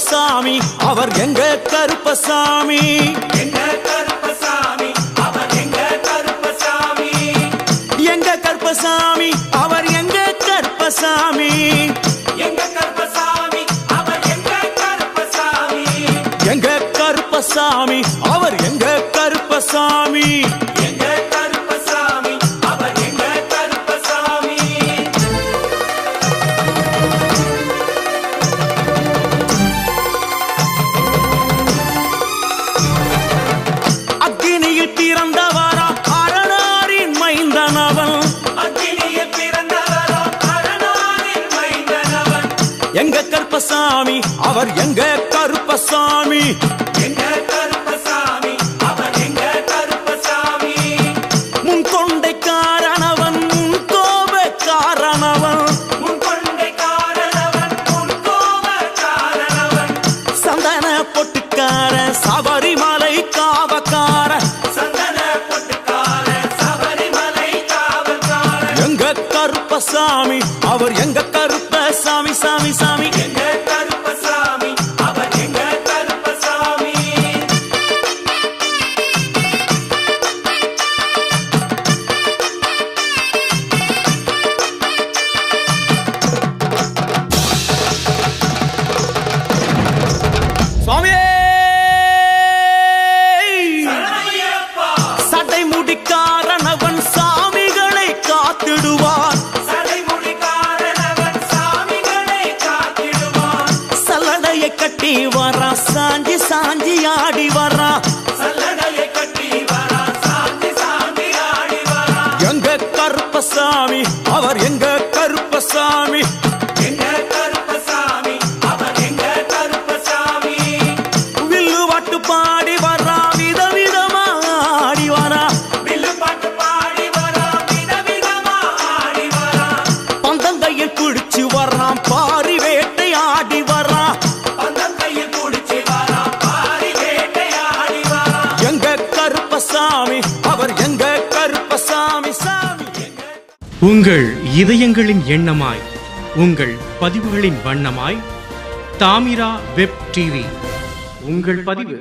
கருப்பசாமி அவர் எங்க கருப்பசாமி எங்க கருப்பசாமி அவர் எங்க கருப்பசாமி எங்க கருப்பசாமி அவர் எங்க கருப்பசாமி எங்க கருப்பசாமி அவர் எங்க கருப்பசாமி எங்க கருப்பசாமி அவர் எங்க கருப்பசாமி எங்க கருப்பசாமி அவர் எங்க கருப்பசாமி அக்கினியில் பிறந்தவரா அரணாரின் மைந்தனவன் அக்கினியில் பிறந்தவரோ அரணாரின் மைந்தனவன் எங்க கருப்பசாமி அவர் எங்க கருப்பசாமி எங்க கருப்பசாமி அவர் எங்க கருப்பசாமி முன் கொண்டை காரணவன் முன் கோப காரணவன் முன் கொண்டை காரணவன் முன் கோப காரணவன் சந்தன பொட்டுக்கார சபரிமலை காவக்கார சந்தன பொட்டுக்கார சபரிமலை காவல்காரன் எங்க கருப்பசாமி அவர் எங்க கருப்பசாமி சாமி சாமி எங்க கருப்பசாமி அவர் எங்க கருப்பசாமி சுவாமியே சரணமையப்பா சட்டை முடிக்காரணவன் சாமிகளை காத்திடுவான் சடைமுடி காரணவன் சாமிகளை காத்திடுவான் சல்லடையை கட்டி வரா சாஞ்சி சாஞ்சி ஆடி வரா சல்லடையை கட்டி வரா சாந்தி சாந்தி ஆடி வரா எங்க கருப்பசாமி அவர் எங்க கருப்பசாமி எங்க கருப்பசாமி அவர் எங்க கருப்பசாமி வில்லு வாட்டு பாடி வரா விதவிதமா ஆடி வரா வில்லு பாட்டு பாடி வரா விதவிதமா ஆடி வரா பந்தங்கையில் குடிச்சு வர்றான் பாரி வேட்டை ஆடி வரா பந்தம் கையில் குடிச்சு வரா பாரி வேட்டையாடி வரா எங்க கருப்பசாமி அவர் எங்க கருப்பசாமி சாமி உங்கள் இதயங்களின் எண்ணமாய் உங்கள் பதிவுகளின் வண்ணமாய் தாமிரா வெப் டிவி உங்கள் பதிவு